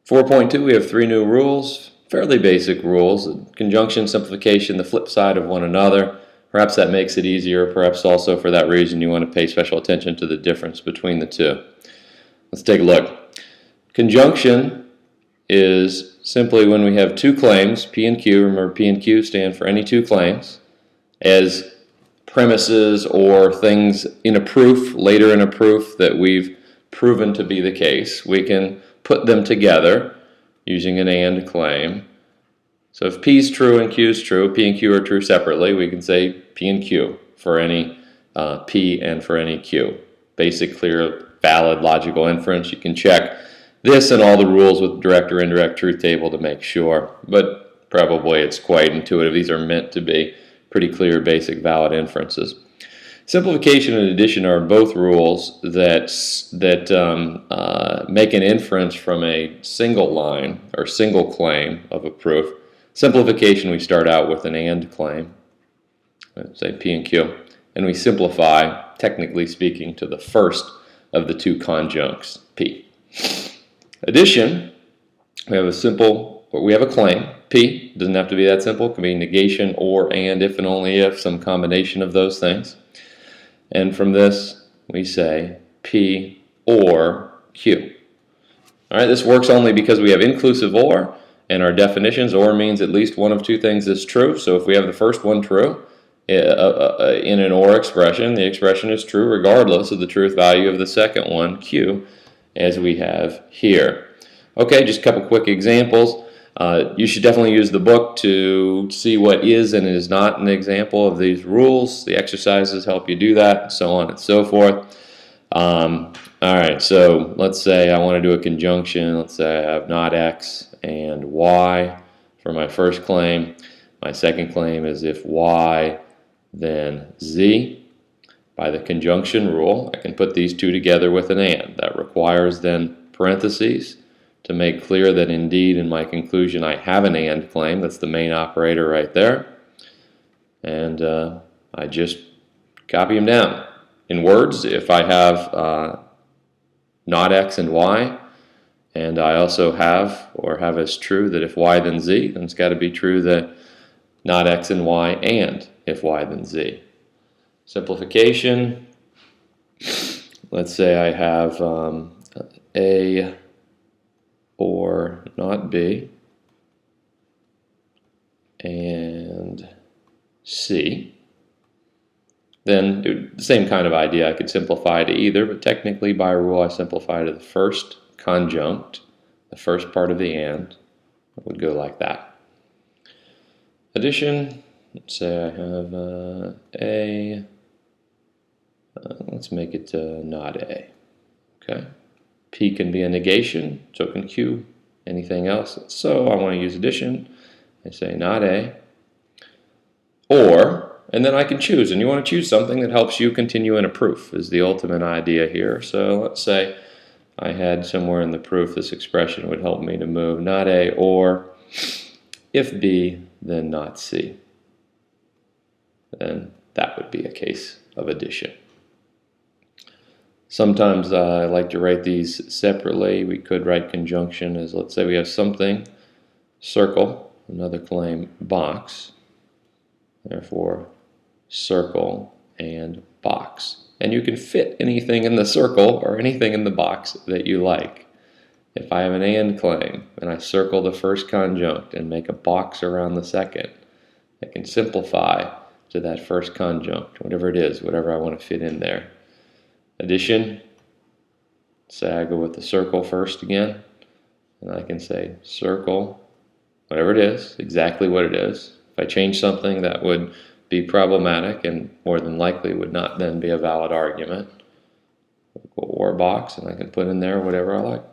4.2, we have 3 new rules, fairly basic rules: conjunction, simplification, the flip side of one another. Perhaps that makes it easier, perhaps also for that reason you want to pay special attention to the difference between the two. Let's take a look. Conjunction is simply when we have two claims, P and Q. Remember, P and Q stand for any two claims, as premises or things in a proof, later in a proof that we've proven to be the case. We can put them together using an AND claim. So if P is true and Q is true, P and Q are true separately, we can say P and Q for any P and for any Q. Basic, clear, valid, logical inference. You can check this and all the rules with direct or indirect truth table to make sure, but probably it's quite intuitive. These are meant to be pretty clear, basic, valid inferences. Simplification and addition are both rules that make an inference from a single line or single claim of a proof. Simplification, we start out with an AND claim, let's say P and Q, and we simplify, technically speaking, to the first of the two conjuncts, P. Addition, we have a claim, P. Doesn't have to be that simple. It can be negation or and, if and only if, some combination of those things. And from this, we say P or Q. All right, this works only because we have inclusive or in our definitions. Or means at least one of two things is true. So if we have the first one true in an or expression, the expression is true regardless of the truth value of the second one, Q, as we have here. Okay, just a couple quick examples. You should definitely use the book to see what is and is not an example of these rules. The exercises help you do that, and so on and so forth. Alright, so let's say I want to do a conjunction. Let's say I have not X and Y for my first claim. My second claim is if Y, then Z. By the conjunction rule, I can put these two together with an AND. That requires then parentheses to make clear that indeed in my conclusion I have an AND claim. That's the main operator right there. And I just copy them down. In words, if I have not X and Y, and I also have as true that if Y then Z, then it's got to be true that not X and Y and if Y then Z. Simplification, let's say I have A or not B and C. Then the same kind of idea, I could simplify to either, but technically by rule I simplify to the first conjunct, the first part of the AND. It would go like that. Addition, let's say I have A, let's make it not A. Okay. P can be a negation, so can Q, anything else. So I want to use addition. I say not A, or, and then I can choose, and you want to choose something that helps you continue in a proof is the ultimate idea here. So let's say I had somewhere in the proof this expression would help me to move not A or if B, then not C. Then that would be a case of addition. Sometimes I like to write these separately. We could write conjunction as, let's say we have something, circle, another claim, box. Therefore, circle and box. And you can fit anything in the circle or anything in the box that you like. If I have an AND claim and I circle the first conjunct and make a box around the second, I can simplify to that first conjunct, whatever it is, whatever I want to fit in there. Addition, say I go with the circle first again, and I can say circle, whatever it is, exactly what it is. If I change something, that would be problematic and more than likely would not then be a valid argument. Or box, and I can put in there whatever I like.